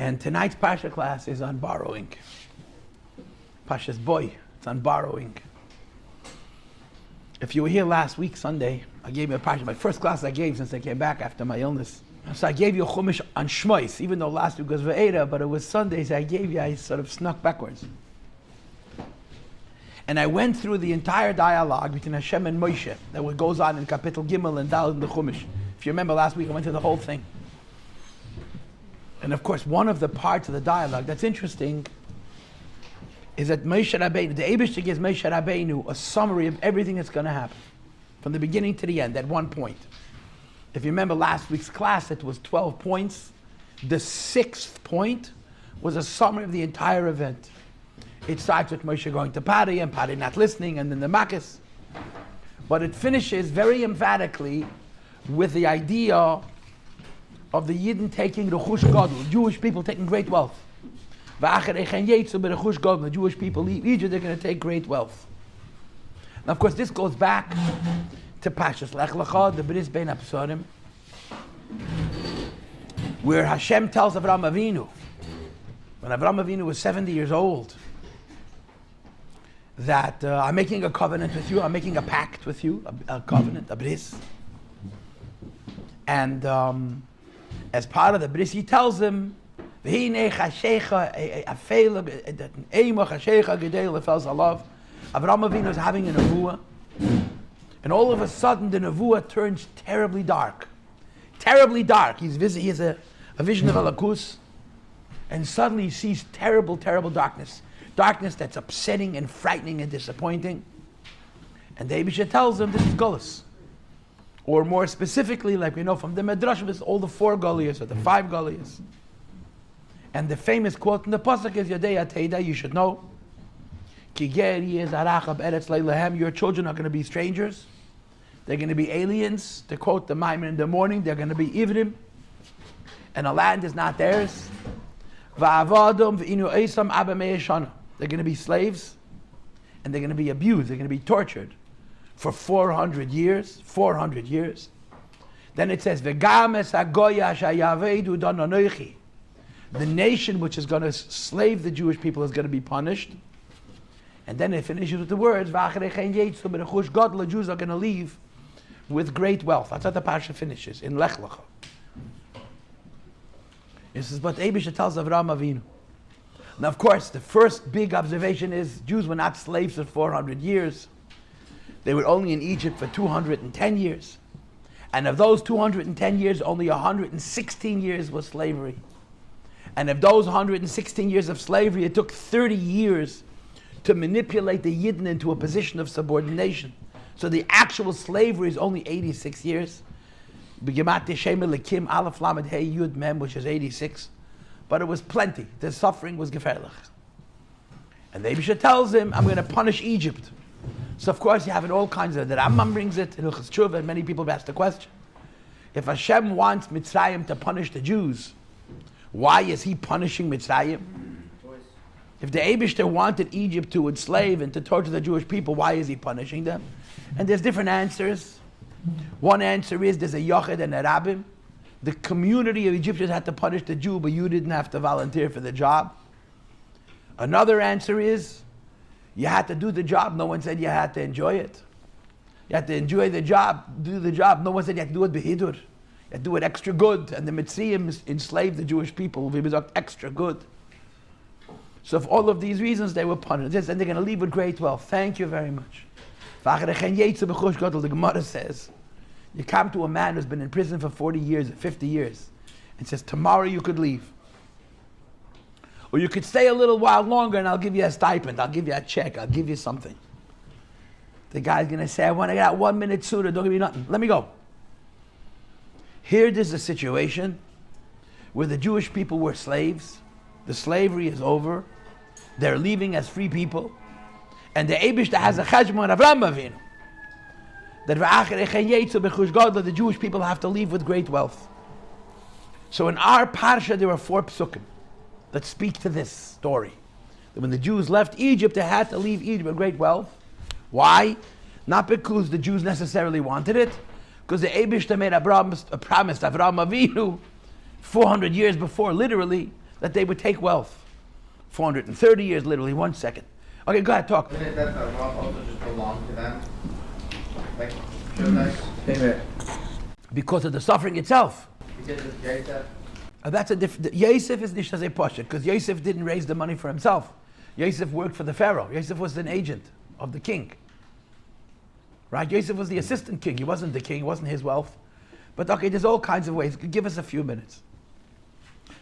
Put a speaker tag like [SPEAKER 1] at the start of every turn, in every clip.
[SPEAKER 1] And tonight's Parsha class is on borrowing. Parshas boy, it's on borrowing. If you were here last week, Sunday, I gave you a Parsha, my first class I gave since I came back after my illness. So I gave you a Chumash on Shmois, even though last week was Ve'era, but it was Sunday, so I sort of snuck backwards. And I went through the entire dialogue between Hashem and Moshe that goes on in Kapitel Gimel and Dal in the Chumash. If you remember last week, I went through the whole thing. And of course, one of the parts of the dialogue that's interesting is that Moshe Rabbeinu, the Eibishter gives Moshe Rabbeinu a summary of everything that's going to happen, from the beginning to the end, at one point. If you remember last week's class, it was 12 points. The 6th point was a summary of the entire event. It starts with Moshe going to Pari and Pari not listening, and then the Makkas. But it finishes very emphatically with the idea of the Yidden taking Rechush Gadol, Jewish people taking great wealth. The Jewish people leave Egypt, they're going to take great wealth. Now, of course, this goes back to Parshas Lech Lecha, the Bris Bein HaPesurim, where Hashem tells Avraham Avinu, when Avraham Avinu was 70 years old, that I'm making a covenant with you, I'm making a pact with you, a covenant, a bris. And as part of the bris, he tells him, Avraham Avinu is having a nevuah, and all of a sudden the nevuah turns terribly dark. Terribly dark. He has a vision of Alakus, and suddenly he sees terrible, terrible darkness. Darkness that's upsetting and frightening and disappointing. And the Eibishter tells him this is Golus. Or more specifically, like we know from the Midrash, it's all the 4 Goliyas or the 5 Goliyas. And the famous quote in the Pasuk is, Yadei Ateida, you should know, Ki geri ez arachab eretz leilahem, your children are going to be strangers. They're going to be aliens. To quote the Maimon in the morning, they're going to be Ivrim. And the land is not theirs. Va'avadum v'inu eisam abba me'eshana. They're going to be slaves, and they're going to be abused, they're going to be tortured for 400 years. 400 years. Then it says, V'gam es hagoya shayavedu donanoichi. The nation which is going to slave the Jewish people is going to be punished. And then it finishes with the words, V'achrei chen yetzu b'rechush gadol, the Jews are going to leave with great wealth. That's how the Parsha finishes, in Lech Lecha. This is what Eibishter tells Avraham Avinu. Now, of course, the first big observation is Jews were not slaves for 400 years. They were only in Egypt for 210 years. And of those 210 years, only 116 years was slavery. And of those 116 years of slavery, it took 30 years to manipulate the Yidden into a position of subordination. So the actual slavery is only 86 years. Lekim Aleph Lamed Hey Yud Mem, which is 86. But it was plenty. The suffering was gefährlich. And the Eibishter tells him, I'm going to punish Egypt. So of course you have it all kinds of, the Rambam brings it, in Hilchos Tshuva, and many people have asked the question. If Hashem wants Mitzrayim to punish the Jews, why is he punishing Mitzrayim? If the Eibishter wanted Egypt to enslave and to torture the Jewish people, why is he punishing them? And there's different answers. One answer is there's a Yochid and a Rabbim. The community of Egyptians had to punish the Jew, but you didn't have to volunteer for the job. Another answer is you had to do the job. No one said you had to enjoy it. You had to enjoy the job, do the job. No one said you had to do it behidur. You had to do it extra good. And the Mitzrayim enslaved the Jewish people. We was extra good. So for all of these reasons, they were punished. And they're going to leave with great wealth. Thank you very much. The Gemara says, you come to a man who's been in prison for 40 years, 50 years, and says, tomorrow you could leave. Or you could stay a little while longer and I'll give you a stipend, I'll give you a check, I'll give you something. The guy's going to say, I want to get out 1 minute sooner, don't give me nothing, let me go. Here there's a situation where the Jewish people were slaves, the slavery is over, they're leaving as free people, and the Eibishter has a cheshbon of Avraham Avinu. That the Jewish people have to leave with great wealth. So in our Parsha there are 4 psukim that speak to this story. That when the Jews left Egypt, they had to leave Egypt with great wealth. Why? Not because the Jews necessarily wanted it, because the Eibishter made a promise to Avraham Avinu 400 years before, literally, that they would take wealth. 430 years, literally, 1 second. Okay, go ahead, talk.
[SPEAKER 2] Didn't that wealth also just belong to them? Like, should
[SPEAKER 1] Because of the suffering itself.
[SPEAKER 2] because of Jacob?
[SPEAKER 1] That's a different. Yosef is Nishazei Pasha, because Yosef didn't raise the money for himself. Yosef worked for the Pharaoh. Yosef was an agent of the king. Right? Yosef was the assistant king. He wasn't the king. It wasn't his wealth. But okay, there's all kinds of ways. Give us a few minutes.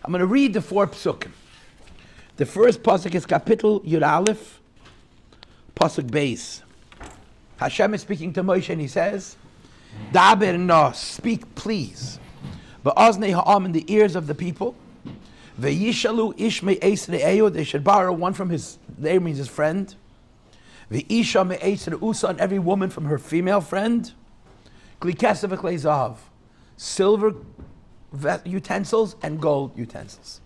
[SPEAKER 1] I'm going to read the 4 psukim. The first pasuk is Kapitel Yud Aleph, pasuk Beis. Hashem is speaking to Moshe and he says, Daber no, speak please. Ba'aznei ha'am, in the ears of the people. Ve'yishalu ish me'es re'eyu, they should borrow one from his, there means his friend. Ve'isha me'es re'usa, and every woman from her female friend. Kli kesef v'klei zahav, silver utensils and gold utensils.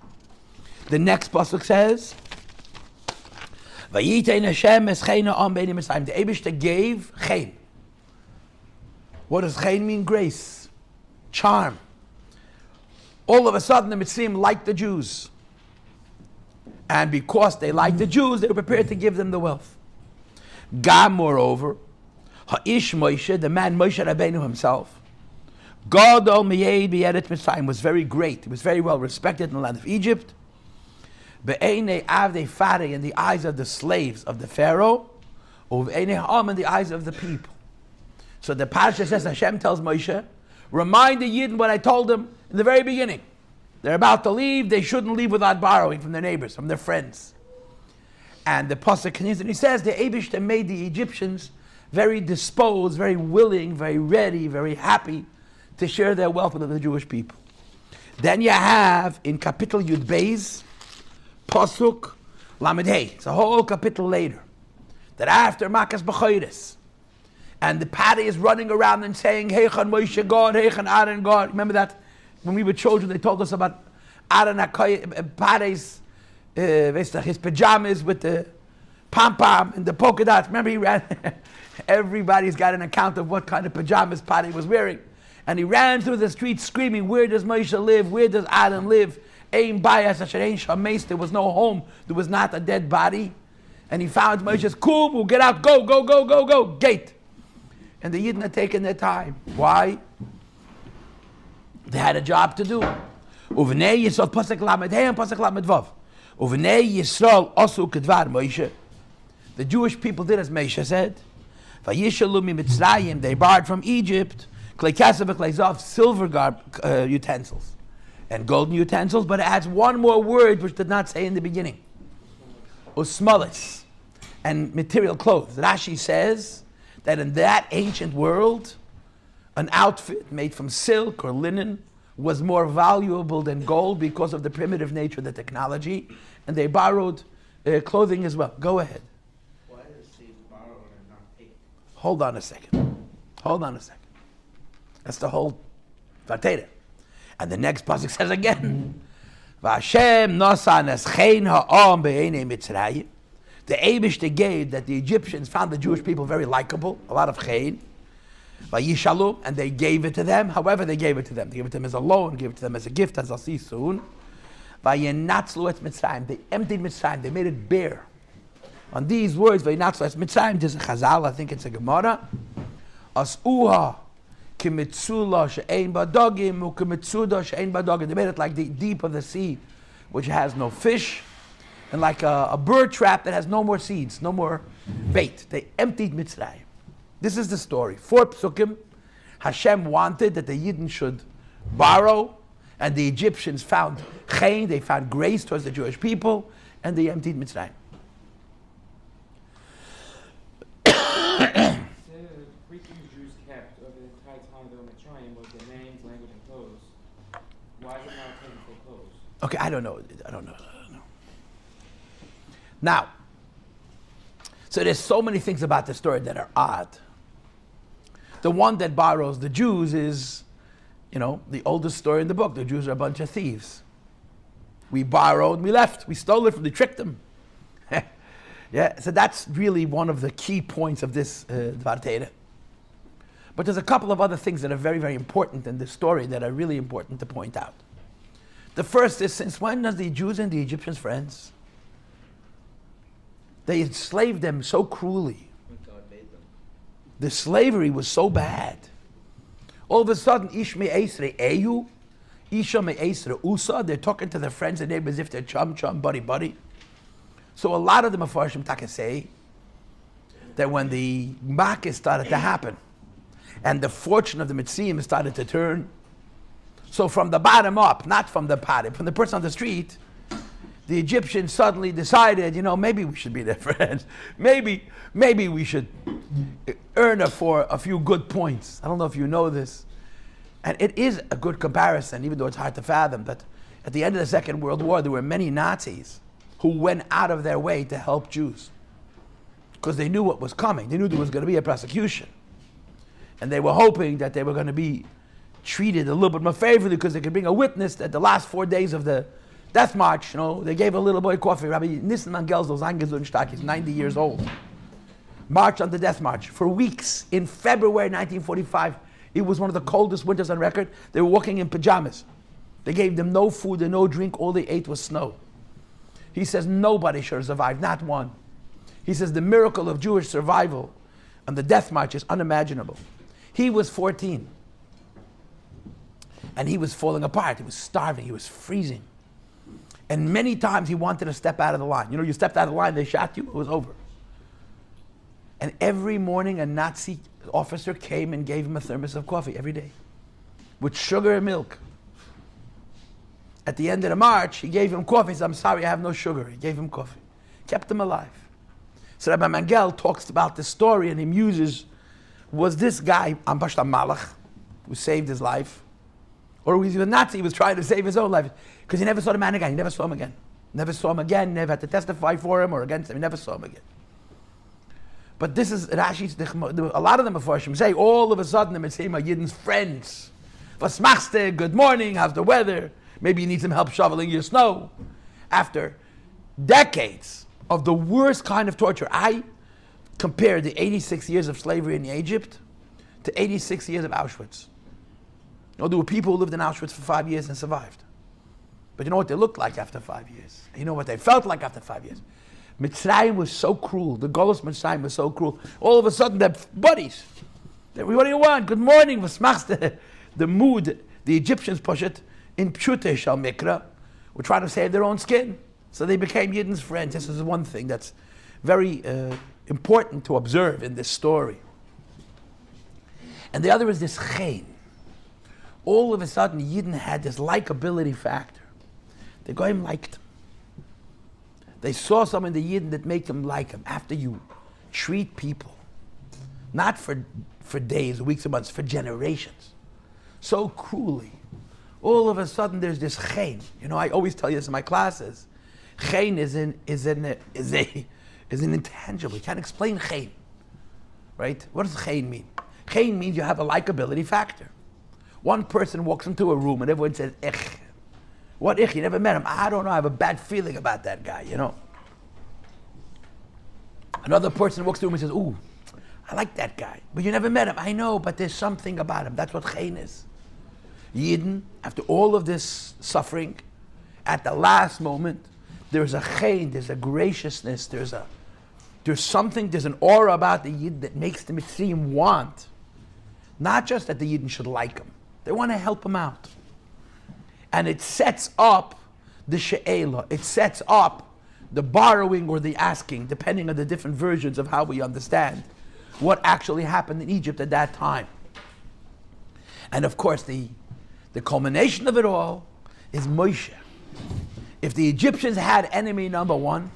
[SPEAKER 1] The next pasuk says, Vayitein Hashem eschein ha'am b'nei Mitzrayim. The Eibishter gave chen. What does chen mean? Grace, charm. All of a sudden the Mitzrayim liked the Jews. And because they liked the Jews, they were prepared to give them the wealth. Gam, moreover, Ha'ish Moshe, the man Moshe Rabbeinu himself, Gadol miyed b'yeret Mitzrayim, was very great. He was very well respected in the land of Egypt. Be'enei avdei farei, in the eyes of the slaves of the Pharaoh, or be'enei ha'am, in the eyes of the people. So the Parshas says, Hashem tells Moshe, remind the Yidden what I told them in the very beginning. They're about to leave. They shouldn't leave without borrowing from their neighbors, from their friends. And the pasuk continues, and he says, the Eibishter made the Egyptians very disposed, very willing, very ready, very happy to share their wealth with the Jewish people. Then you have in Kapitel Yud Beis, pasuk Lamed Hey. It's a whole kapitel later, that after Makas B'choros, and the Paddy is running around and saying, Heichan Moshe God, Heichan Aaron God. Remember that when we were children, they told us about Aaron Paddy's, his pajamas with the pom-pom and the polka dots. Remember he ran, everybody's got an account of what kind of pajamas Paddy was wearing. And he ran through the streets screaming, where does Moshe live? Where does Aaron live? Ein bayas asher ein shameis. There was no home. There was not a dead body. And he found Moshe's kum, get out, go, go, go, go, go, gate. And the Yidden had taken their time. Why? They had a job to do. Uvnei Yisrael pasuk lamed hey and pasuk lamed vav. Uvnei Yisrael asu kedvar Moshe. The Jewish people did as Moshe said. Vayishalu mi Mitzrayim. They borrowed from Egypt klei kaseh v'klei zav, silver utensils and golden utensils. But it adds one more word which did not say in the beginning. Usmalis, and material clothes. Rashi says that in that ancient world, an outfit made from silk or linen was more valuable than gold because of the primitive nature of the technology, and they borrowed clothing as well. Go ahead.
[SPEAKER 2] Why does it say borrow and not take?
[SPEAKER 1] Hold on a second. That's the whole Vatera. And the next pasuk says again, V'Hashem nosan eschein ha'am be'enei Mitzrayim. The Eibishter gave that the Egyptians found the Jewish people very likable, a lot of chen. Vayishalu, and they gave it to them. However, they gave it to them. They gave it to them as a loan, gave it to them as a gift, as I'll see soon. Vayenatzlu et Mitzrayim. They emptied Mitzrayim. They made it bare. On these words, Vayenatzlu et Mitzrayim, there's a Chazal, I think it's a Gemara. As'uha kimitzula she'ein badagim ukimitzuda she'ein badagim. They made it like the deep of the sea, which has no fish, and like a bird trap that has no more seeds, no more bait. They emptied Mitzrayim. This is the story. 4 psukim. Hashem wanted that the Yidden should borrow, and the Egyptians found chen, they found grace towards the Jewish people, and they emptied Mitzrayim.
[SPEAKER 3] The three things Jews kept over the entire time they were in Mitzrayim was their names, language, and clothes. Why is it not taken for clothes?
[SPEAKER 1] Okay, I don't know. Now, so there's so many things about the story that are odd. The one that borrows the Jews is, the oldest story in the book. The Jews are a bunch of thieves. We borrowed, we left, we stole it, we tricked them. Yeah, so that's really one of the key points of this Dvar Torah. But there's a couple of other things that are very, very important in this story that are really important to point out. The first is, since when does the Jews and the Egyptians friends? They enslaved them so cruelly.
[SPEAKER 4] God made them.
[SPEAKER 1] The slavery was so bad. All of a sudden, Ish me'esre eyu, Isha me'esre usa, they're talking to their friends and neighbors as if they're chum, buddy. So a lot of the Mefarshim Taka say that when the Makis started to happen, and the fortune of the Mitzrayim started to turn, so from the bottom up, not from the party, from the person on the street, the Egyptians suddenly decided, maybe we should be their friends. Maybe we should earn for a few good points. I don't know if you know this. And it is a good comparison, even though it's hard to fathom, that at the end of the Second World War, there were many Nazis who went out of their way to help Jews. Because they knew what was coming. They knew there was going to be a persecution. And they were hoping that they were going to be treated a little bit more favorably because they could bring a witness that the last 4 days of the death march, they gave a little boy coffee. Rabbi Nissen Mangelzel Zangesundstag, he's 90 years old. Marched on the death march for weeks. In February 1945, it was one of the coldest winters on record. They were walking in pajamas. They gave them no food and no drink. All they ate was snow. He says nobody should have survived, not one. He says the miracle of Jewish survival on the death march is unimaginable. He was 14. And he was falling apart. He was starving. He was freezing. And many times he wanted to step out of the line. You stepped out of the line, they shot you, it was over. And every morning a Nazi officer came and gave him a thermos of coffee every day with sugar and milk. At the end of the march, he gave him coffee. He said, I'm sorry, I have no sugar. He gave him coffee. Kept him alive. So Rabbi Mangel talks about this story and he muses, was this guy, Ambashta Malach, who saved his life, or was he a Nazi who was trying to save his own life? Because he never saw the man again. He never saw him again. Never had to testify for him or against him. He never saw him again. But this is Rashi's, a lot of them Mefarshim say, all of a sudden the Mitzrayim are Yidden's friends. Was machst du? Good morning, how's the weather? Maybe you need some help shoveling your snow. After decades of the worst kind of torture, I compared the 86 years of slavery in Egypt to 86 years of Auschwitz. There were people who lived in Auschwitz for 5 years and survived. But you know what they looked like after 5 years? You know what they felt like after 5 years? Mitzrayim was so cruel. The Golos Mitzrayim was so cruel. All of a sudden, they're buddies. What do you want? Good morning. The mood, the Egyptians push it in Pshute Shal Mikra. Were trying to save their own skin. So they became Yidden's friends. This is one thing that's very important to observe in this story. And the other is this chen. All of a sudden, Yidden had this likability factor. The Goyim liked him. They saw something in the Yidden that made them like him. After you treat people, not for days, weeks, or months, for generations, so cruelly, all of a sudden there's this chen. I always tell you this in my classes. Chen is an intangible. You can't explain chen, right? What does chen mean? Chen means you have a likability factor. One person walks into a room and everyone says, ich. What ich? You never met him. I don't know. I have a bad feeling about that guy, Another person walks through and says, ooh, I like that guy. But you never met him. I know, but there's something about him. That's what chen is. Yidden, after all of this suffering, at the last moment, there's a chen, there's a graciousness, there's an aura about the Yid that makes the Mitzrayim want, not just that the Yidden should like him. They want to help him out. And it sets up the she'ela. It sets up the borrowing or the asking, depending on the different versions of how we understand what actually happened in Egypt at that time. And of course, the culmination of it all is Moshe. If the Egyptians had enemy number one,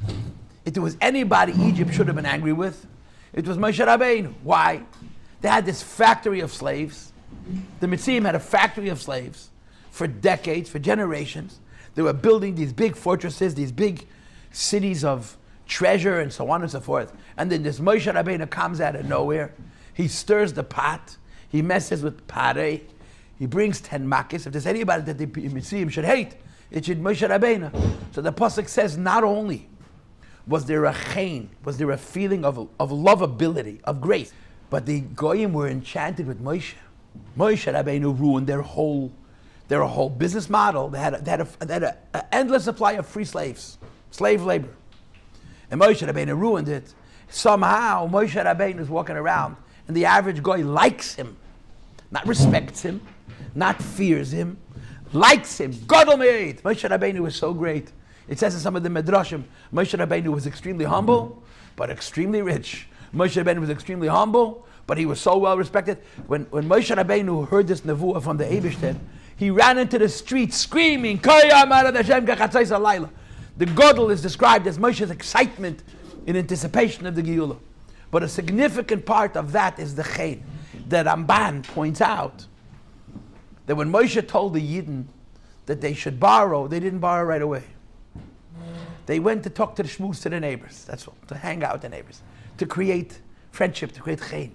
[SPEAKER 1] if there was anybody Egypt should have been angry with, it was Moshe Rabbeinu. Why? They had this factory of slaves. The Mitzrayim had a factory of slaves for decades, for generations. They were building these big fortresses, these big cities of treasure and so on and so forth. And then this Moshe Rabbeinu comes out of nowhere. He stirs the pot. He messes with parei. He brings 10 makis. If there's anybody that the Mitzrayim should hate, it should Moshe Rabbeinu. So the pasuk says, not only was there a chen, was there a feeling of lovability, of grace, but the goyim were enchanted with Moshe. Moshe Rabbeinu ruined their whole They're a whole business model. They had an endless supply of free slaves, slave labor. And Moshe Rabbeinu ruined it. Somehow Moshe Rabbeinu is walking around and the average guy likes him. Not respects him, not fears him, likes him. Gadol me'ed. Moshe Rabbeinu was so great. It says in some of the Midrashim, Moshe Rabbeinu was extremely humble, but extremely rich. Moshe Rabbeinu was extremely humble, but he was so well respected. When Moshe Rabbeinu heard this nevuah from the Eibishter, he ran into the street screaming, the Gadol is described as Moshe's excitement in anticipation of the Geula. But a significant part of that is the Chen. The Ramban points out that when Moshe told the Yidden that they should borrow, they didn't borrow right away. They went to talk to the shmooze to the neighbors. That's all. To hang out with the neighbors. To create friendship, to create Chen.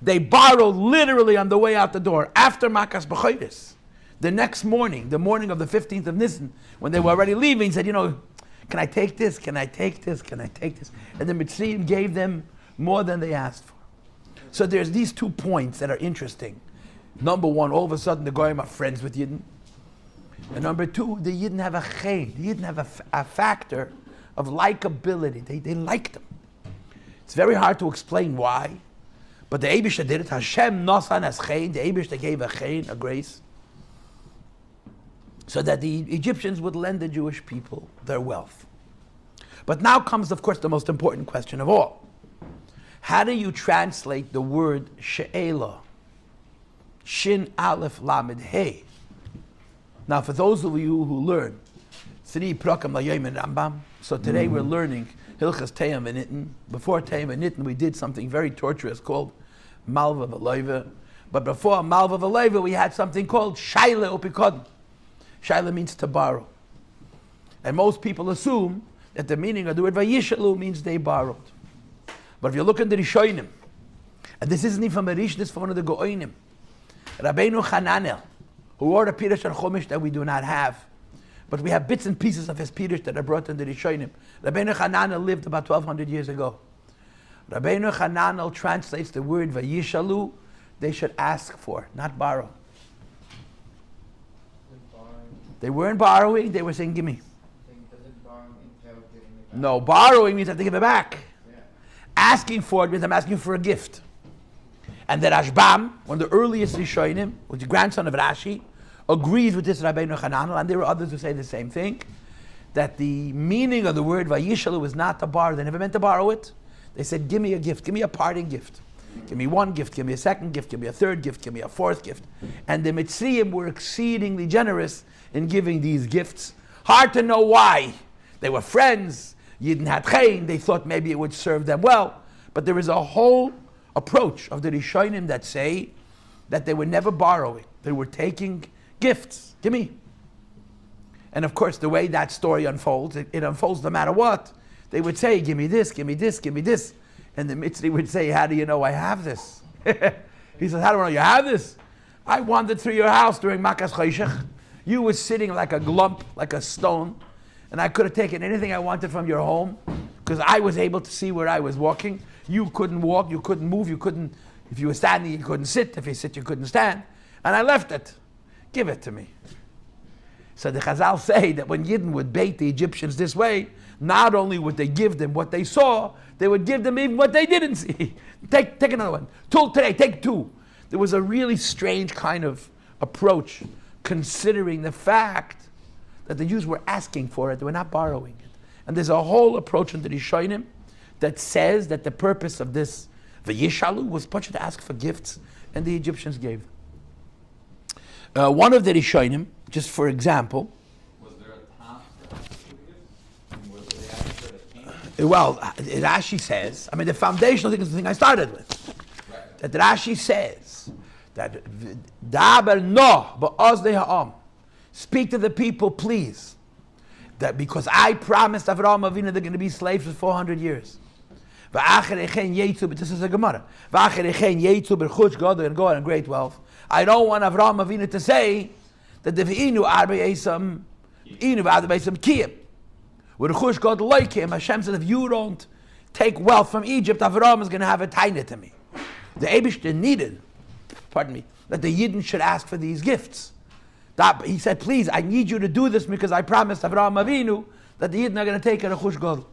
[SPEAKER 1] They borrowed literally on the way out the door. After Makas B'chodesh, the next morning, the morning of the 15th of Nisan, when they were already leaving, he said, can I take this? Can I take this? Can I take this? And the Mitzrayim gave them more than they asked for. So there's these 2 points that are interesting. Number one, all of a sudden the Goyim are friends with Yidden. And number 2, the Yidden have a chen. The Yidden have a factor of likability. They like them. It's very hard to explain why, but the Eibishter did it. Hashem nosan as chen. The Eibishter gave a chen, a grace, so that the Egyptians would lend the Jewish people their wealth. But now comes, of course, the most important question of all. How do you translate the word she'ela? Shin Aleph Lamed Hey. Now, for those of you who learn Tzri Prakam Layom and Rambam, so today we're learning Hilchas Teyam and Nitten. Before Teyam and Nitten, we did something very torturous called Malva V'Loiva. But before Malva V'Loiva, we had something called Shaila Upikod. Shaila means to borrow. And most people assume that the meaning of the word Vayishalu means they borrowed. But if you look at the Rishonim, and this isn't even from a Rish, this is from one of the Go'onim, Rabbeinu Hananel, who wrote a Pirush and Chumash that we do not have, but we have bits and pieces of his Pirush that are brought in the Rishonim. Rabbeinu Hananel lived about 1200 years ago. Rabbeinu Hananel translates the word Vayishalu, they should ask for, not borrow. They weren't borrowing, they were saying, give me. No, borrowing means I have to give it back. Yeah. Asking for it means I'm asking for a gift. And the Rashbam, one of the earliest Rishonim, was the grandson of Rashi, agrees with this Rabbeinu Hananel, and there were others who say the same thing, that the meaning of the word Vayishalu was not to borrow. They never meant to borrow it. They said, give me a gift, give me a parting gift. Give me one gift, give me a second gift, give me a third gift, give me a fourth gift. And the Mitzrayim were exceedingly generous in giving these gifts. Hard to know why. They were friends. Yidden had chen. They thought maybe it would serve them well. But there is a whole approach of the Rishonim that say that they were never borrowing. They were taking gifts. Give me. And of course, the way that story unfolds, it unfolds no matter what. They would say, give me this, give me this, give me this. And the Mitzri would say, how do you know I have this? He says, how do I know you have this? I wandered through your house during Makas Choshech. You were sitting like a glump, like a stone, and I could have taken anything I wanted from your home because I was able to see where I was walking. You couldn't walk, you couldn't move, you couldn't, if you were standing, you couldn't sit. If you sit, you couldn't stand. And I left it. Give it to me. So the Chazal say that when Yidden would bait the Egyptians this way, not only would they give them what they saw, they would give them even what they didn't see. Take another one. Today, take 2. There was a really strange kind of approach, considering the fact that the Jews were asking for it, they were not borrowing it. And there's a whole approach in the Rishonim that says that the purpose of this Vayishalu was much to ask for gifts, and the Egyptians gave them. One of the Rishonim, just for example,
[SPEAKER 4] was there a time for was they asked for the king?
[SPEAKER 1] Well, Rashi says, the foundational thing is the thing I started with. Right. That Rashi says that Daber no ba'ozdei ha'am, speak to the people, please. That because I promised Avraham Avinu they're going to be slaves for 400 years. But this is a Gemara. And go on great wealth. I don't want Avraham Avinu to say that the v'inu arbe esam inu v'adu esam kiyim. With Chush God like him, Hashem says, if you don't take wealth from Egypt, Avraham is going to have a taina to me. The Eibishter needed, that the Yidden should ask for these gifts, He said, please, I need you to do this because I promised Avraham Avinu that the Yidden are going to take a Rechush Gadol.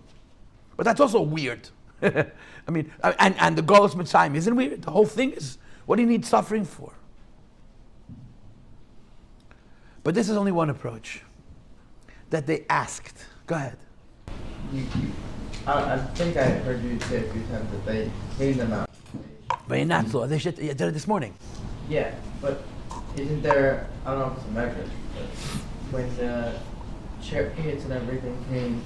[SPEAKER 1] But that's also weird. I mean, and the Golus Mitzrayim isn't weird. The whole thing is, what do you need suffering for? But this is only one approach. That they asked. Go ahead.
[SPEAKER 2] I think I heard you say a few times that they cleaned them out.
[SPEAKER 1] Vayinatzlu. They did it this morning.
[SPEAKER 2] Yeah, but isn't there, I don't know if it's a measure, but when the chariots and everything came,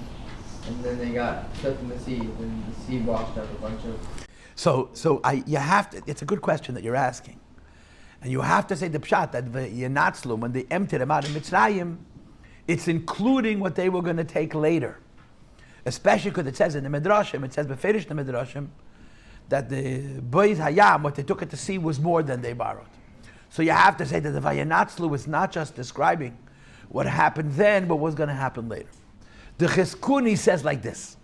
[SPEAKER 2] and then they got stuck in the sea, and the sea washed out a bunch of...
[SPEAKER 1] You have to, it's a good question that you're asking. And you have to say the pshat that Vayinatzlu, when they emptied them out of Mitzrayim, it's including what they were going to take later. Especially because it says in the Midrashim, it says beferish in the Midrashim, that the Beis Hayam, what they took at the sea, was more than they borrowed. So you have to say that the Vayinatzlu is not just describing what happened then, but what's going to happen later. The Chizkuni says like this.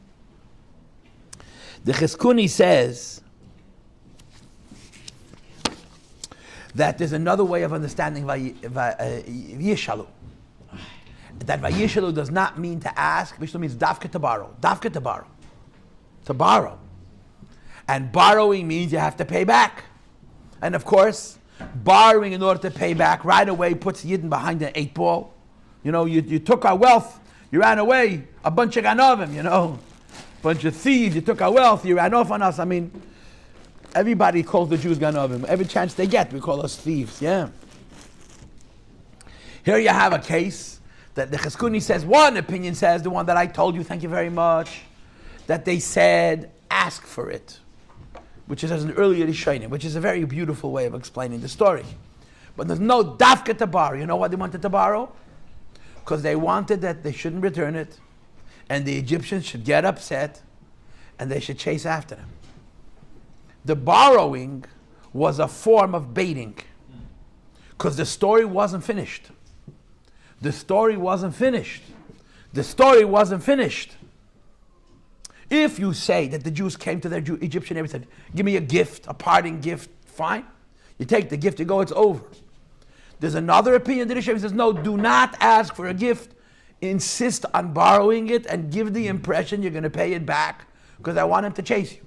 [SPEAKER 1] The Chizkuni says that there's another way of understanding Yishalu. That Vayishalu does not mean to ask, Vayishalu means dafka to borrow. Dafka to borrow. To borrow. And borrowing means you have to pay back. And of course, borrowing in order to pay back right away puts Yidden behind an 8 ball. You know, you took our wealth, you ran away, a bunch of ganovim, you know, bunch of thieves, you took our wealth, you ran off on us. I mean, everybody calls the Jews ganovim. Every chance they get, we call us thieves, yeah. Here you have a case that the Chizkuni says, one opinion says, the one that I told you, thank you very much, that they said, ask for it, which is as an earlier Rishonim, which is a very beautiful way of explaining the story. But there's no dafka to borrow. You know why they wanted to borrow? Because they wanted that they shouldn't return it, and the Egyptians should get upset, and they should chase after them. The borrowing was a form of baiting, because the story wasn't finished. The story wasn't finished. The story wasn't finished. If you say that the Jews came to their Egyptian neighbor and said, give me a gift, a parting gift, fine. You take the gift, you go, it's over. There's another opinion that says, no, do not ask for a gift. Insist on borrowing it and give the impression you're going to pay it back because I want him to chase you.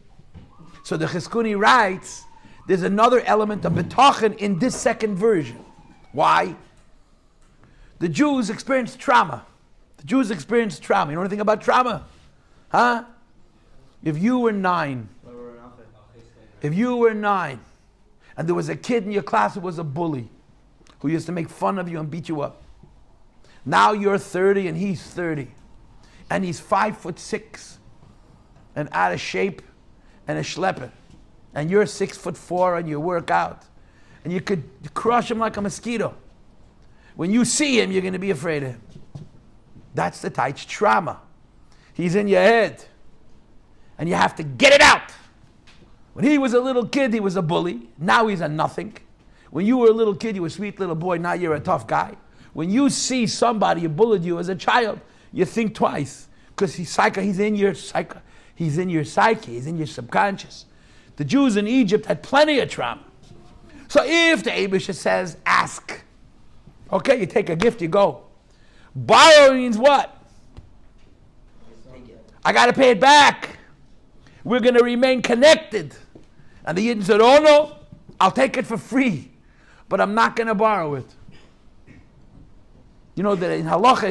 [SPEAKER 1] So the Chizkuni writes, there's another element of betachin in this second version. Why? The Jews experienced trauma. The Jews experienced trauma. You know anything about trauma? Huh? If you were 9, and there was a kid in your class who was a bully, who used to make fun of you and beat you up. Now you're 30 and he's 30. And he's 5'6", and out of shape, and a schlepper. And you're 6'4" and you work out. And you could crush him like a mosquito. When you see him, you're going to be afraid of him. That's the Taich trauma. He's in your head. And you have to get it out. When he was a little kid, he was a bully. Now he's a nothing. When you were a little kid, you were a sweet little boy. Now you're a tough guy. When you see somebody who bullied you as a child, you think twice. Because he's in your psyche. He's in your psyche. He's in your subconscious. The Jews in Egypt had plenty of trauma. So if the Abisha says, ask. Okay, you take a gift, you go. Borrow means what? I got to pay it back. We're going to remain connected. And the Yidden said, oh no, I'll take it for free, but I'm not going to borrow it. You know that in halacha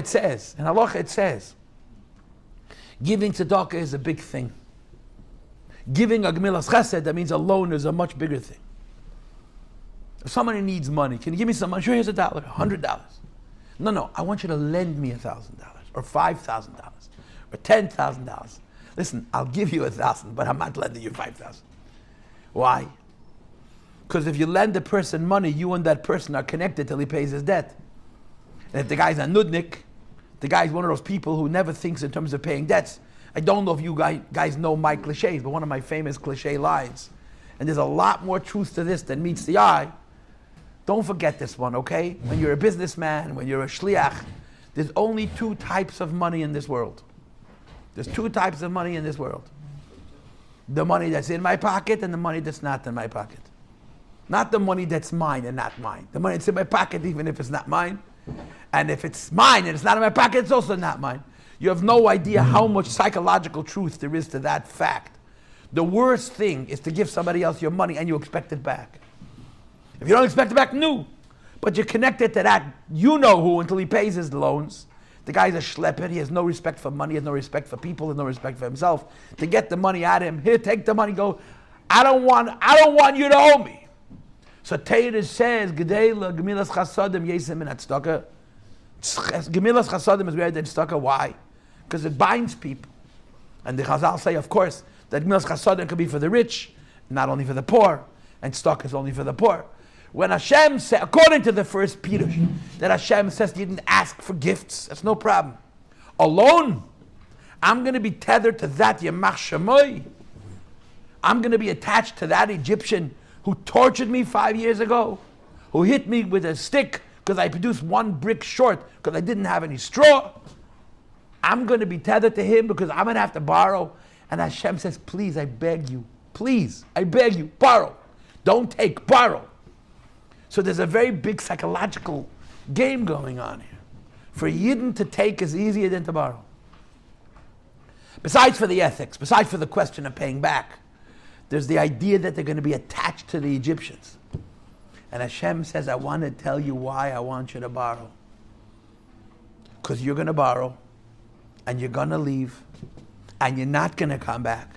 [SPEAKER 1] it says, giving tzedakah is a big thing. Giving a gemilas chesed, that means a loan, is a much bigger thing. If somebody needs money, can you give me some money? Sure, here's $1, $100. No, I want you to lend me $1,000 or $5,000 or $10,000. Listen, I'll give you 1,000, but I'm not lending you 5,000. Why? Because if you lend a person money, you and that person are connected till he pays his debt. And if the guy's a nudnik, the guy's one of those people who never thinks in terms of paying debts. I don't know if you guys know my cliches, but one of my famous cliche lines, and there's a lot more truth to this than meets the eye. Don't forget this one, okay? When you're a businessman, when you're a shliach, there's only 2 types of money in this world. There's 2 types of money in this world. The money that's in my pocket and the money that's not in my pocket. Not the money that's mine and not mine. The money that's in my pocket, even if it's not mine, And if it's mine and it's not in my pocket, it's also not mine. You have no idea how much psychological truth there is to that fact. The worst thing is to give somebody else your money and you expect it back. If you don't expect it back, no. But you're connected to that you know who until he pays his loans. The guy's a schlepper. He has no respect for money, he has no respect for people, he has no respect for himself. To get the money out of him, here, take the money, go. I don't want you to owe me. So Torah says, Gedela Gemilas Chasadim Yesim in Tzedakah. Gemilas Chasadim is better than tzedakah. Why? Because it binds people. And the Chazal say, of course, that Gemilas Chasadim could be for the rich, not only for the poor, and tzedakah is only for the poor. When Hashem said, according to the first Pirush, that Hashem says you didn't ask for gifts, that's no problem. Alone, I'm going to be tethered to that Yemach Shemoy. I'm going to be attached to that Egyptian who tortured me 5 years ago, who hit me with a stick because I produced one brick short because I didn't have any straw. I'm going to be tethered to him because I'm going to have to borrow. And Hashem says, please, I beg you, borrow. Don't take, borrow. So there's a very big psychological game going on here. For Yidden to take is easier than to borrow. Besides for the ethics, besides for the question of paying back, there's the idea that they're going to be attached to the Egyptians. And Hashem says, I want to tell you why I want you to borrow. Because you're going to borrow, and you're going to leave, and you're not going to come back,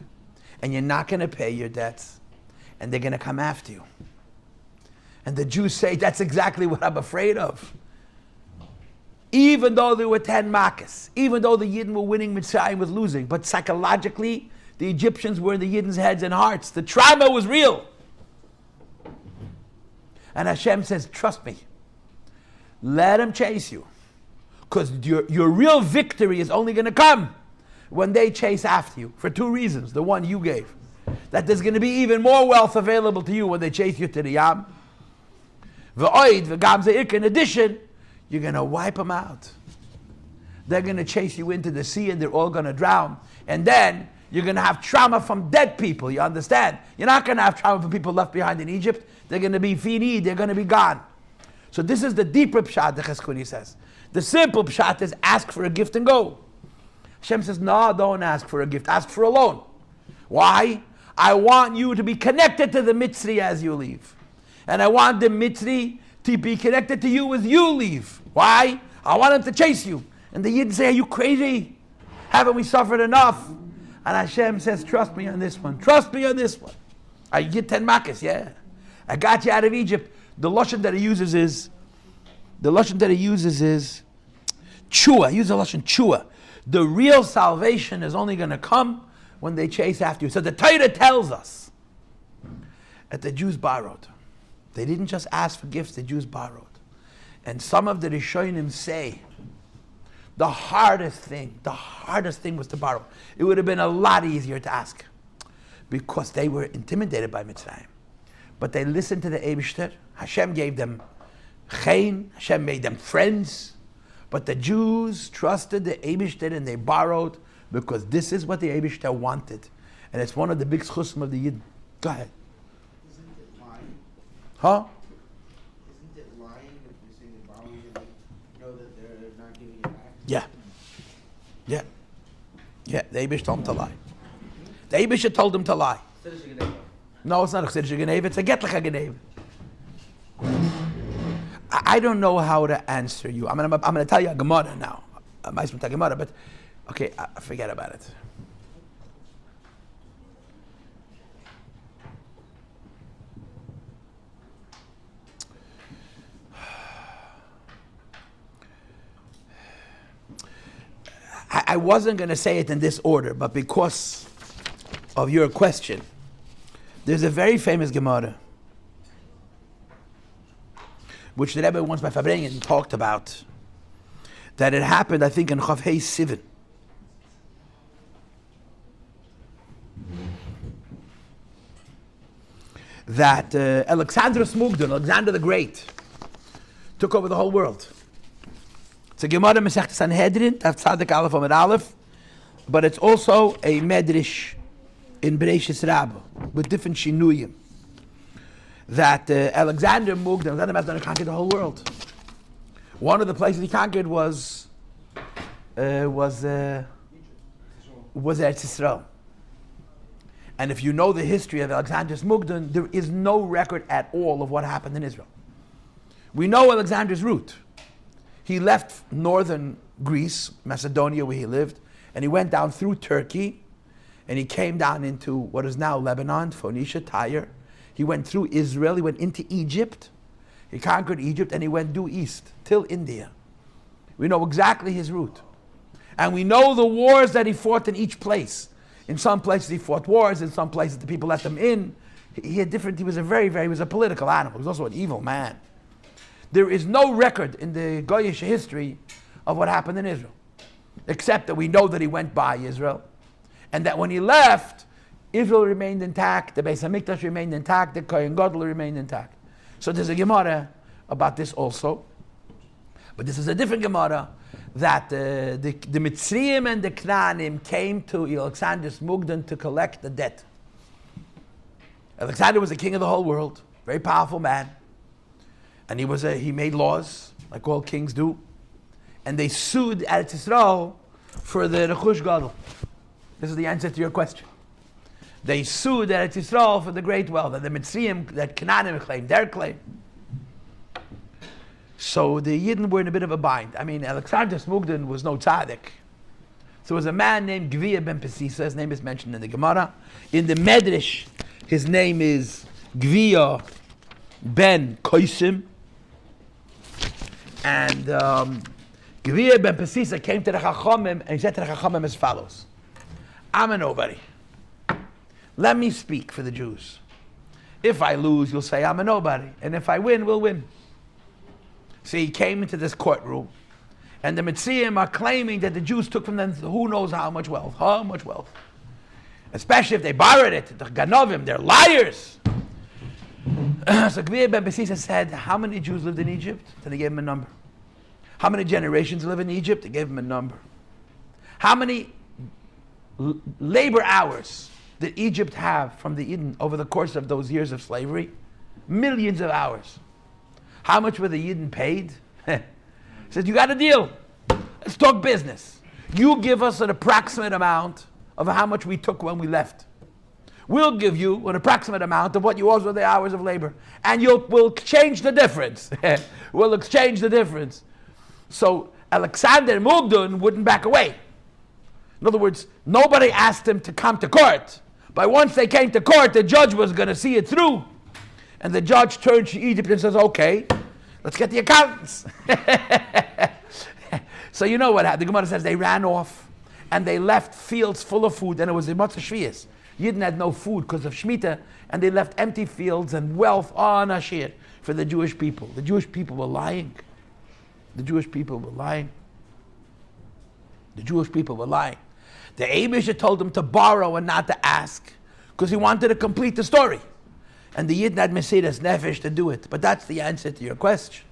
[SPEAKER 1] and you're not going to pay your debts, and they're going to come after you. And the Jews say, that's exactly what I'm afraid of. Even though there were 10 Makkahs, even though the Yidden were winning, Mitzrayim was losing, but psychologically, the Egyptians were in the Yidden's heads and hearts. The trauma was real. And Hashem says, trust me. Let them chase you. Because your real victory is only going to come when they chase after you. For two reasons. The one you gave. That there's going to be even more wealth available to you when they chase you to the Yam. In addition, you're going to wipe them out. They're going to chase you into the sea and they're all going to drown. And then you're going to have trauma from dead people, you understand? You're not going to have trauma from people left behind in Egypt. They're going to be fini, they're going to be gone. So this is the deeper pshat, the Cheskuni says. The simple pshat is ask for a gift and go. Hashem says, no, don't ask for a gift, ask for a loan. Why? I want you to be connected to the Mitzri as you leave. And I want the Mitzri to be connected to you as you leave. Why? I want him to chase you. And the Yidden say, are you crazy? Haven't we suffered enough? And Hashem says, trust me on this one. Trust me on this one. I get 10 makkahs, yeah. I got you out of Egypt. The lashon that he uses is chua. He uses the lashon chua. The real salvation is only going to come when they chase after you. So the Torah tells us that the Jews borrowed. They didn't just ask for gifts, the Jews borrowed. And some of the Rishonim say the hardest thing was to borrow. It would have been a lot easier to ask because they were intimidated by Mitzrayim. But they listened to the Eibishter. Hashem gave them chen, Hashem made them friends. But the Jews trusted the Eibishter and they borrowed because this is what the Eibishter wanted. And it's one of the big schusim of the Yidden. Go ahead.
[SPEAKER 5] Isn't it lying?
[SPEAKER 1] Huh?
[SPEAKER 5] Isn't it lying if you're saying they're borrowing and they know that they're not giving it back?
[SPEAKER 1] Yeah, the Eibishter told them to lie. The Eibishter told them to lie. No, it's not a chsiddush genev, it's a getlich genev. I don't know how to answer you. I'm going to tell you a Gemara now. I might tell Gemara, but okay, forget about it. I wasn't going to say it in this order, but because of your question, there's a very famous Gemara, which the Rebbe once by Fabrengen talked about, that it happened, I think, in Achei Temimim. That Alexander the Great, took over the whole world. It's a Gemara Masechta Sanhedrin, Tav Tzadik Aleph Amud Aleph, but it's also a Medrash in Bereishis Rabbah with different shinuyim. That Alexander was going to conquer the whole world. One of the places he conquered was Eretz Yisrael. And if you know the history of Alexander's Mugdon, there is no record at all of what happened in Israel. We know Alexander's route. He left northern Greece, Macedonia, where he lived, and he went down through Turkey, and he came down into what is now Lebanon, Phoenicia, Tyre. He went through Israel, he went into Egypt, he conquered Egypt, and he went due east, till India. We know exactly his route. And we know the wars that he fought in each place. In some places he fought wars, in some places the people let them in. He was a political animal. He was also an evil man. There is no record in the Goyish history of what happened in Israel, except that we know that he went by Israel, and that when he left, Israel remained intact, the Beis Hamikdash remained intact, the Kohen Gadol remained intact. So there's a Gemara about this also, but this is a different Gemara, that the Mitzrayim and the Knaanim came to Alexander's Mugdon to collect the debt. Alexander was the king of the whole world, very powerful man, and he made laws like all kings do, and they sued Eretz Yisrael for the Rechush Gadol. This is the answer to your question. They sued Eretz Yisrael for the great wealth, and the Mitzrayim, that Canaanim claimed, their claim. So the Yidden were in a bit of a bind. I mean, Alexander Smugden was no tzaddik. So there was a man named Gviya ben Pesisa, his name is mentioned in the Gemara. In the Medrash, his name is Gviya ben Koisim. And Gviya ben Pesisa came to the Chachamim, and he said to the Chachamim as follows: I'm a nobody. Let me speak for the Jews. If I lose, you'll say I'm a nobody. And if I win, we'll win. So he came into this courtroom, and the Mitzrayim are claiming that the Jews took from them who knows how much wealth. Especially if they borrowed it, the Ganovim, they're liars. So Gviya ben Pesisa said, how many Jews lived in Egypt? So they gave him a number. How many generations live in Egypt? They gave him a number. How many labor hours did Egypt have from the Eden over the course of those years of slavery? Millions of hours. How much were the Yidden paid? He said, you got a deal. Let's talk business. You give us an approximate amount of how much we took when we left. We'll give you an approximate amount of what you owe for the hours of labor. And we'll exchange the difference. We'll exchange the difference. So Alexander Mugdon wouldn't back away. In other words, nobody asked him to come to court. But once they came to court, the judge was going to see it through. And the judge turns to Egypt and says, okay, let's get the accountants. So you know what happened. The Gemara says they ran off and they left fields full of food, and it was in Matzah Shvius. Yidden had no food because of Shemitah, and they left empty fields and wealth on Ashir for the Jewish people. The Jewish people were lying. The Jewish people were lying. The Jewish people were lying. The Eibusha told them to borrow and not to ask, because he wanted to complete the story. And the Yidden had Mesiras Nefesh to do it. But that's the answer to your question.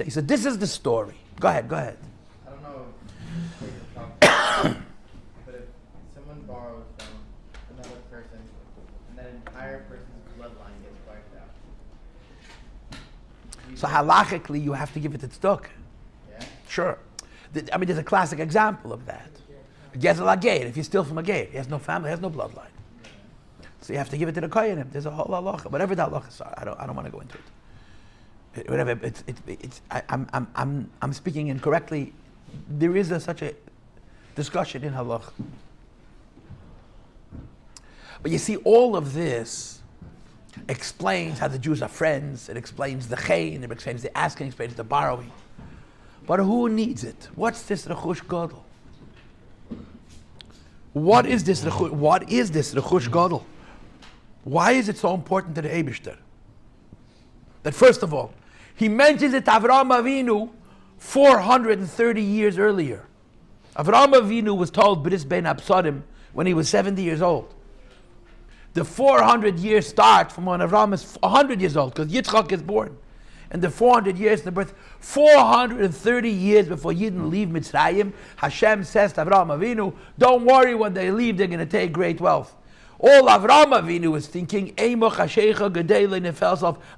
[SPEAKER 1] So this is the story. Go ahead.
[SPEAKER 2] I don't know if you're talking about, but if someone borrows from another person, and that entire person's bloodline gets wiped out.
[SPEAKER 1] So halachically, you have to give it to tzedakah.
[SPEAKER 2] Yeah?
[SPEAKER 1] Sure. I mean, there's a classic example of that. Gezel HaGeir, if you steal from a Geir, he has no family, he has no bloodline. So you have to give it to the Koyanim. There's a whole halacha, whatever the halacha is. I don't want to go into it. Whatever. I'm speaking incorrectly. There is such a discussion in halacha. But you see, all of this explains how the Jews are friends. It explains the chayin. It explains the asking. It explains the borrowing. But who needs it? What's this rechush gadol? What is this rechush gadol? Why is it so important to the Eibishter? That first of all, he mentions it to Avraham Avinu 430 years earlier. Avraham Avinu was told Bris Ben Absarim when he was 70 years old. The 400 years start from when Avraham is 100 years old, because Yitzchak is born. And the 400 years in the birth, 430 years before Yidden leave Mitzrayim, Hashem says to Avraham Avinu, don't worry, when they leave, they're going to take great wealth. All Avraham Avinu was thinking,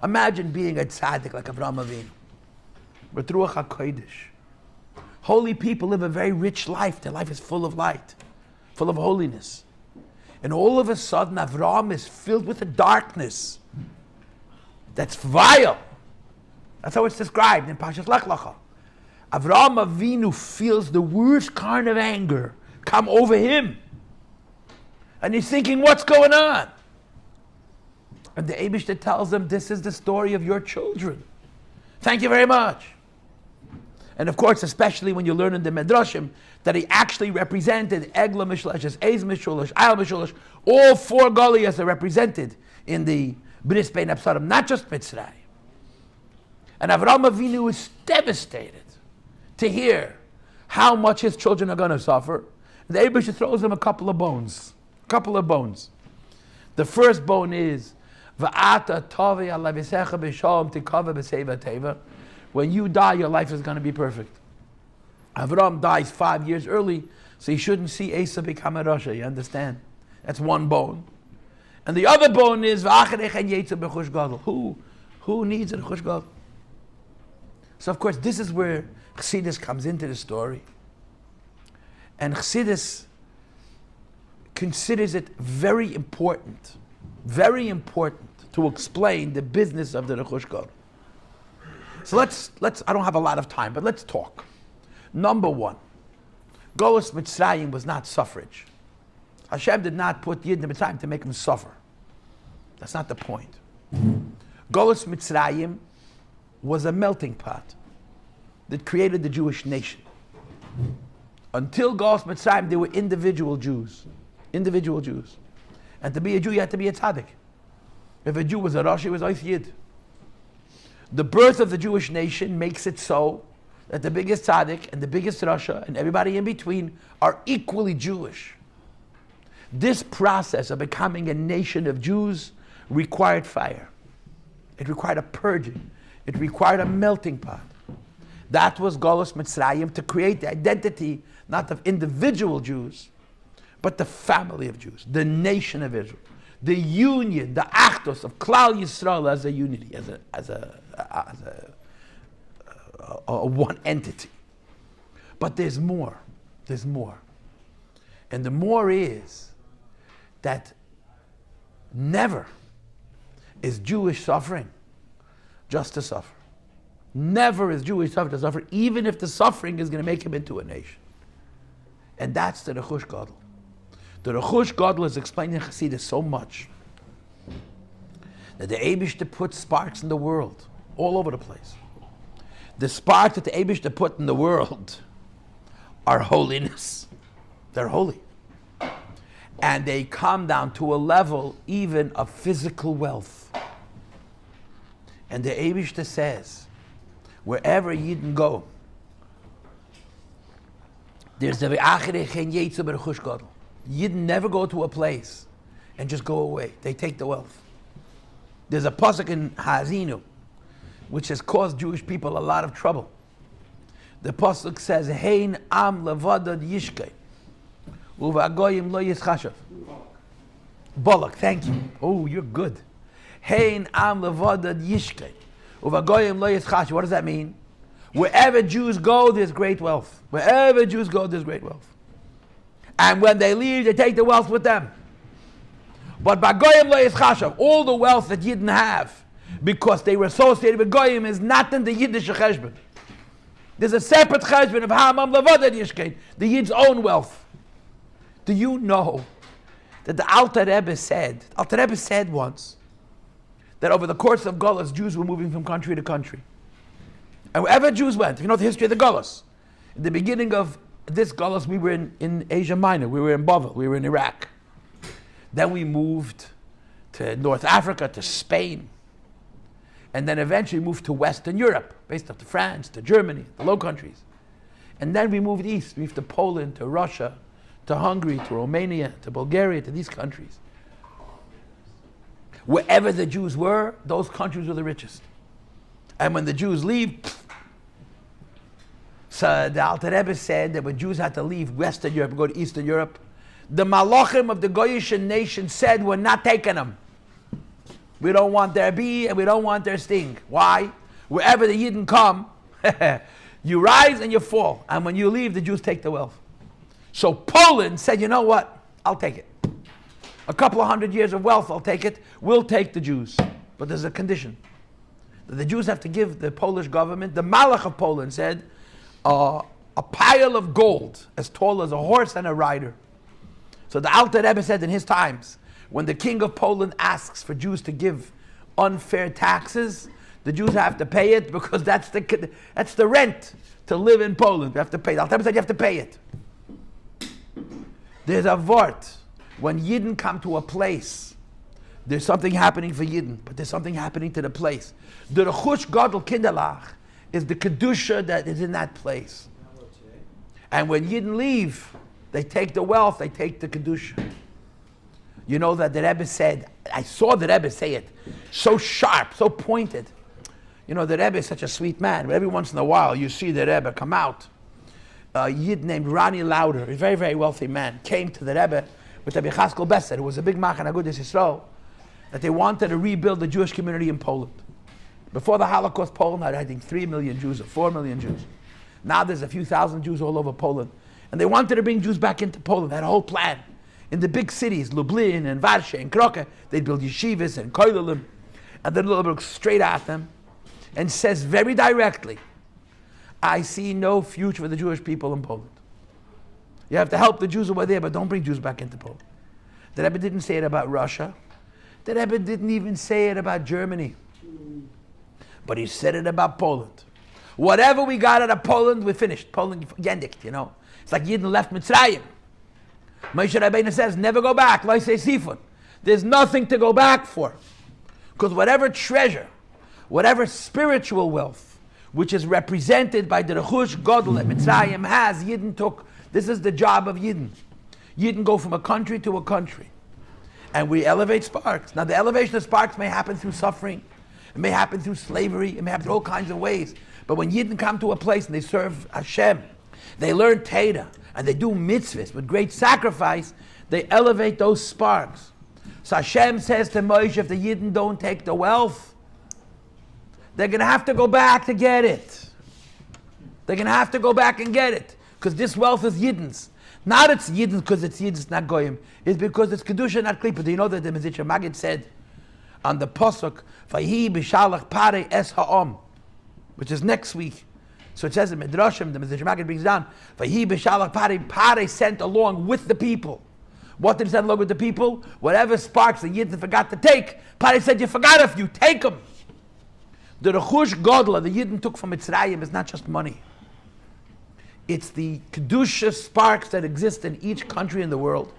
[SPEAKER 1] imagine being a tzaddik like Avraham Avinu. With Ruach HaKodesh. Holy people live a very rich life. Their life is full of light, full of holiness. And all of a sudden, Avraham is filled with a darkness that's vile. That's how it's described in Parshas Lech Lecha. Avraham Avinu feels the worst kind of anger come over him. And he's thinking, what's going on? And the Eibishter tells him, this is the story of your children. Thank you very much. And of course, especially when you learn in the Medrashim, that he actually represented Egla Mishlesh, Ez Mishulash, Ayal Mishulash, all four Goliaths are represented in the Bris Bein Absarim, not just Mitzrayim. And Avraham Avinu is devastated to hear how much his children are going to suffer. The Eibishter throws him a couple of bones. The first bone is, when you die, your life is going to be perfect. Avraham dies 5 years early, so he shouldn't see Esau become a Rasha. You understand? That's one bone. And the other bone is, who needs a Chush Gadol? So of course, this is where Chassidus comes into the story. And Chassidus considers it very important to explain the business of the Chush Gadol. So let's, I don't have a lot of time, but let's talk. Number one, Golus Mitzrayim was not suffrage. Hashem did not put Yid in Mitzrayim to make him suffer. That's not the point. Golus Mitzrayim was a melting pot that created the Jewish nation. Until Golus Mitzrayim, there were individual Jews. And to be a Jew, you had to be a tzaddik. If a Jew was a Rosh, he was Ois Yid. The birth of the Jewish nation makes it so that the biggest tzaddik and the biggest Rasha and everybody in between are equally Jewish. This process of becoming a nation of Jews required fire. It required a purging. It required a melting pot. That was Golus Mitzrayim, to create the identity not of individual Jews, but the family of Jews, the nation of Israel, the union, the achdus of Klal Yisrael as a unity, as a one entity. But there's more. And the more is that never is Jewish suffering just to suffer. Never is Jewish suffering to suffer, even if the suffering is going to make him into a nation. And that's the Rechush Gadol. The Rechush Gadol is explained in Chassidus so much that the Eibishter put sparks in the world, all over the place. The sparks that the Eibishter put in the world are holiness. They're holy. And they come down to a level even of physical wealth. And the Eibishter says, wherever Yidden go, there's the Achei Temimim Rechush Gadol. Yidden never go to a place and just go away. They take the wealth. There's a pasuk in Hazinu, which has caused Jewish people a lot of trouble. The pasuk says, "Hein am levadad yishkei, uvagoyim lo yischashav." Balak, thank you. Oh, you're good. Hein am levadad yishkei, uvagoyim lo yischashav. What does that mean? Wherever Jews go, there's great wealth. Wherever Jews go, there's great wealth. And when they leave, they take the wealth with them. But by Goyim lo yischashav, all the wealth that Yidden have, because they were associated with Goyim, is not in the Yiddish cheshbon. There's a separate cheshbon of Hamam Levadad Yishkein, the Yid's own wealth. Do you know that the Alter Rebbe said once that over the course of Golus, Jews were moving from country to country. And wherever Jews went, if you know the history of the Golus, in the beginning of this Golus, we were in Asia Minor, we were in Bavel, we were in Iraq. Then we moved to North Africa, to Spain. And then eventually moved to Western Europe, based up to France, to Germany, the Low Countries. And then we moved east, we moved to Poland, to Russia, to Hungary, to Romania, to Bulgaria, to these countries. Wherever the Jews were, those countries were the richest. And when the Jews leave, so the Alter Rebbe said that when Jews had to leave Western Europe and go to Eastern Europe, the Malachim of the Goyish nation said, we're not taking them. We don't want their bee and we don't want their sting. Why? Wherever the Yidden come, You rise and you fall. And when you leave, the Jews take the wealth. So Poland said, you know what? I'll take it. A couple of 100 years of wealth, I'll take it. We'll take the Jews. But there's a condition. The Jews have to give the Polish government, the Malach of Poland said, a pile of gold as tall as a horse and a rider. So the Alter Rebbe said in his times, when the king of Poland asks for Jews to give unfair taxes, the Jews have to pay it because that's the rent to live in Poland. You have to pay. The Alter Rebbe said you have to pay it. There's a vort. When Yidden come to a place, there's something happening for Yidden, but there's something happening to the place. The Rechush Gadol Kinderlach is the Kedusha that is in that place. And when Yidden leave, they take the wealth, they take the Kedusha. You know that the Rebbe said, I saw the Rebbe say it, so sharp, so pointed. You know, the Rebbe is such a sweet man, but every once in a while you see the Rebbe come out. A Yid named Rani Lauder, a very, very wealthy man, came to the Rebbe with Rabbi Chaskel Besser, who was a big Machon Agudas Yisrael, that they wanted to rebuild the Jewish community in Poland. Before the Holocaust, Poland had, I think, 3 million Jews or 4 million Jews. Now there's a few thousand Jews all over Poland. And they wanted to bring Jews back into Poland. They had a whole plan. In the big cities, Lublin and Varsha and Kroke, they'd build yeshivas and koilelim. And the little looks straight at them and says very directly, I see no future for the Jewish people in Poland. You have to help the Jews over there, but don't bring Jews back into Poland. The Rebbe didn't say it about Russia. The Rebbe didn't even say it about Germany. But he said it about Poland. Whatever we got out of Poland, we finished. Poland, gendikt, you know. It's like Yidden left Mitzrayim. Moshe Rabbeinu says, never go back. Lo say sifun. There's nothing to go back for. Because whatever treasure, whatever spiritual wealth, which is represented by the Rechush Gadol that Mitzrayim has, Yidden took. This is the job of Yidden. Yidden go from a country to a country. And we elevate sparks. Now the elevation of sparks may happen through suffering. It may happen through slavery. It may happen through all kinds of ways. But when Yidden come to a place and they serve Hashem, they learn Teda, and they do mitzvahs with great sacrifice, they elevate those sparks. So Hashem says to Moshe, if the Yidden don't take the wealth, they're going to have to go back to get it. They're going to have to go back and get it. Because this wealth is Yidden's. Not it's Yidden's because it's Yidden's, not Goyim. It's because it's Kedusha, not Klippa. Do you know that the Mezritcher Maggid said on the Pasuk, Vahi b'shalach pare es ha'om, which is next week. So it says in Midrashim, the Mezritcher Maggid brings down, Vahi b'shalach pare sent along with the people. What did he send along with the people? Whatever sparks the Yidden forgot to take, Pare said, you forgot if you take them. The Rechush Gadol the Yidden took from Mitzrayim is not just money. It's the Kedusha sparks that exist in each country in the world.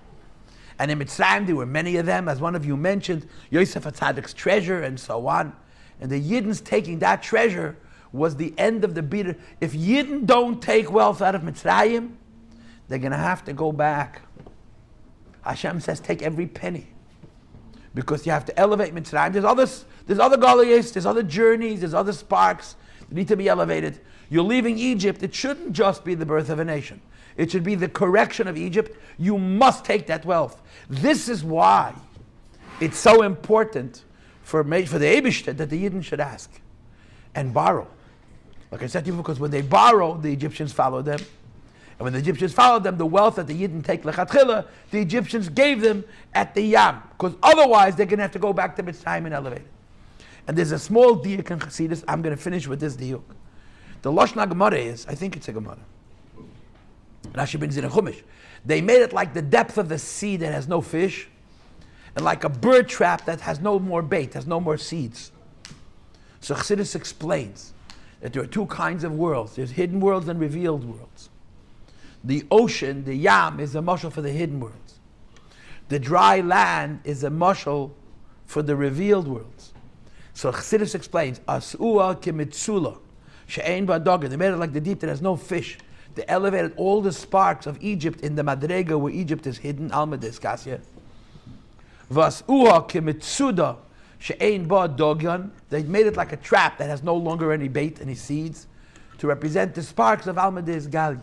[SPEAKER 1] And in Mitzrayim there were many of them, as one of you mentioned, Yosef HaTzadik's treasure and so on. And the Yidden's taking that treasure was the end of the beater. If Yidden don't take wealth out of Mitzrayim, they're going to have to go back. Hashem says, take every penny. Because you have to elevate Mitzrayim. There's other Goliaths, there's other journeys, there's other sparks that need to be elevated. You're leaving Egypt, it shouldn't just be the birth of a nation. It should be the correction of Egypt. You must take that wealth. This is why it's so important for the Eibishter that the Yidden should ask and borrow. Like I said to you, because when they borrow, the Egyptians follow them. And when the Egyptians followed them, the wealth that the Yidden take lechatchila, the Egyptians gave them at the Yam. Because otherwise, they're going to have to go back to Mitzrayim and elevate it. And there's a small diuk in Chassidus. I'm going to finish with this diuk. The Lashon Gemara is, I think it's a Gemara. Rashi brings in a Chumash. They made it like the depth of the sea that has no fish, and like a bird trap that has no more bait, has no more seeds. So Chassidus explains that there are two kinds of worlds. There's hidden worlds and revealed worlds. The ocean, the Yam, is a mashal for the hidden worlds. The dry land is a mashal for the revealed worlds. So Chassidus explains, Asua kimitzula, she'ein ba'doga. They made it like the deep that has no fish. They elevated all the sparks of Egypt in the Madrega where Egypt is hidden, Alma Deskasya. Vasua kimitsuda, she'ein ba'dogyan. They made it like a trap that has no longer any bait, any seeds, to represent the sparks of Alma Desgalia.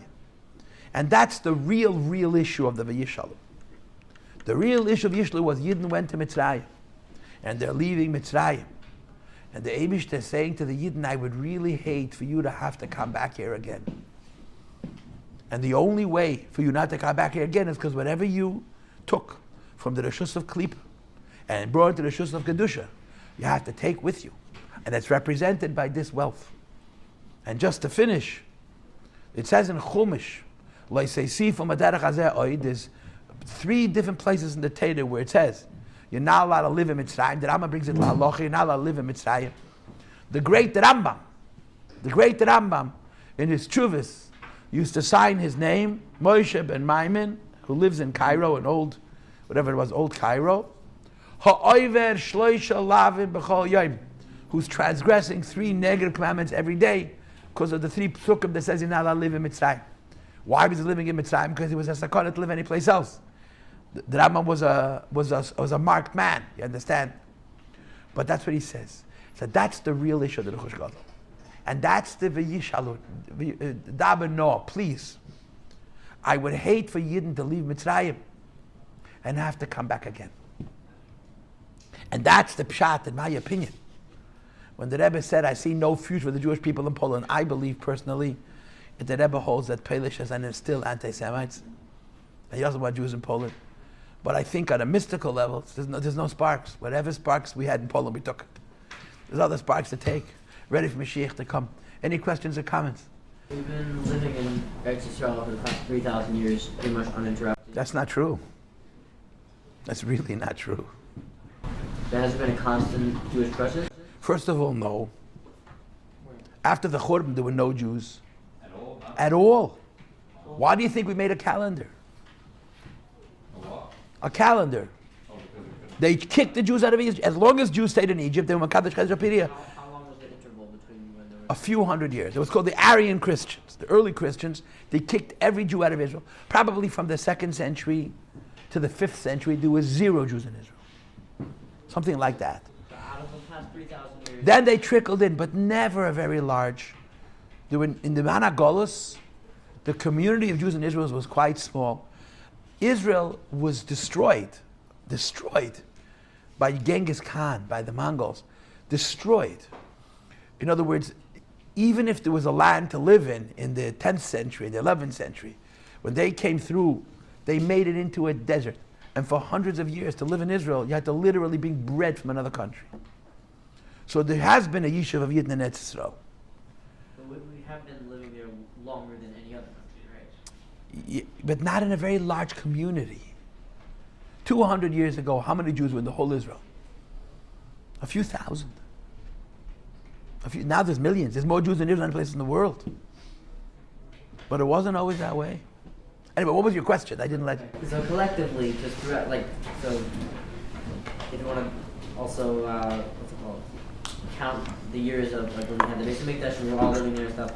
[SPEAKER 1] And that's the real issue of the Vayishalom. The real issue of Yishlu was Yidden went to Mitzrayim. And they're leaving Mitzrayim. And the Eibishter is saying to the Yidden, I would really hate for you to have to come back here again. And the only way for you not to come back here again is because whatever you took from the Rishus of Klip and brought into the Rishus of Kedusha, you have to take with you. And that's represented by this wealth. And just to finish, it says in Chumash, there's 3 different places in the Torah where it says, you're not allowed to live in Mitzrayim. The Rambam brings it to Halacha, you're not allowed to live in Mitzrayim. The great Rambam, in his Chuvas, used to sign his name, Moshe ben Maimon, who lives in Cairo, old Cairo, Ha'oiver shloisha lavim b'chol yom, who's transgressing 3 negative commandments every day because of the 3 psukim that says he's not allowed to live in Mitzrayim. Why was he living in Mitzrayim? Because he was a sakana to live anyplace else. The Rambam was a marked man, you understand? But that's what he says. So that's the real issue of the Rechush Gadol. And that's the V'yishalu, Daber Noah, please. I would hate for Yidden to leave Mitzrayim and have to come back again. And that's the pshat, in my opinion. When the Rebbe said, I see no future for the Jewish people in Poland, I believe personally that the Rebbe holds that Polish and is still anti-Semites. And he doesn't want Jews in Poland. But I think on a mystical level, there's no sparks. Whatever sparks we had in Poland, we took it. There's other sparks to take, ready for Mashiach to come. Any questions or comments?
[SPEAKER 6] We've been living in exile for the past 3,000 years, pretty much uninterrupted.
[SPEAKER 1] That's not true. That's really not true.
[SPEAKER 6] There hasn't been a constant Jewish presence?
[SPEAKER 1] First of all, no. After the Churban, there were no Jews. At all. Why do you think we made a calendar? A calendar. They kicked the Jews out of Egypt. As long as Jews stayed in Egypt, they were Makadosh Chesed Rapiriya.
[SPEAKER 6] How long was the interval between when there were...
[SPEAKER 1] A few hundred years. It was called the Aryan Christians. The early Christians, they kicked every Jew out of Israel. Probably from the 2nd century to the 5th century, there were 0 Jews in Israel. Something like that.
[SPEAKER 6] So out of the past 3,000 years...
[SPEAKER 1] Then they trickled in, but never a very large. There were, in the Managolus, the community of Jews in Israel was quite small. Israel was destroyed by Genghis Khan, by the Mongols. Destroyed. In other words, even if there was a land to live in the 10th century, the 11th century, when they came through, they made it into a desert. And for hundreds of years, to live in Israel, you had to literally bring bread from another country. So there has been a yishuv of Yidden in Eretz Yisrael.
[SPEAKER 6] But we have been living there longer than any other country, right?
[SPEAKER 1] But not in a very large community. 200 years ago, how many Jews were in the whole Israel? A few thousand. Now there's millions. There's more Jews in Israel than any place in the world. But it wasn't always that way. Anyway, what was your question? I didn't let you.
[SPEAKER 6] So collectively, just throughout, so if you want to also, what's it called, count the years of when we had the basic Mikdash and we're all living there and stuff,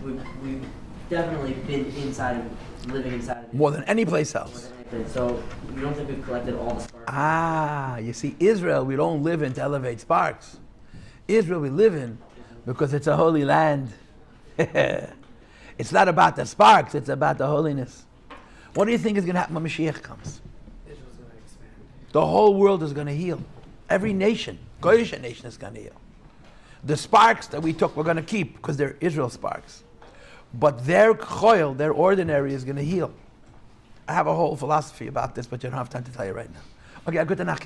[SPEAKER 6] we've definitely been living inside of it.
[SPEAKER 1] More than any place else.
[SPEAKER 6] So you don't think we've collected all the sparks?
[SPEAKER 1] You see, Israel, we don't live in to elevate sparks. Israel we live in because it's a holy land. It's not about the sparks, it's about the holiness. What do you think is going to happen when Mashiach comes?
[SPEAKER 3] Israel's going to expand.
[SPEAKER 1] The whole world is going to heal. Every nation, Goyish nation is going to heal. The sparks that we took, we're going to keep because they're Israel sparks. But their choil, their ordinary, is going to heal. I have a whole philosophy about this, but you don't have time to tell you right now. Okay, good enough,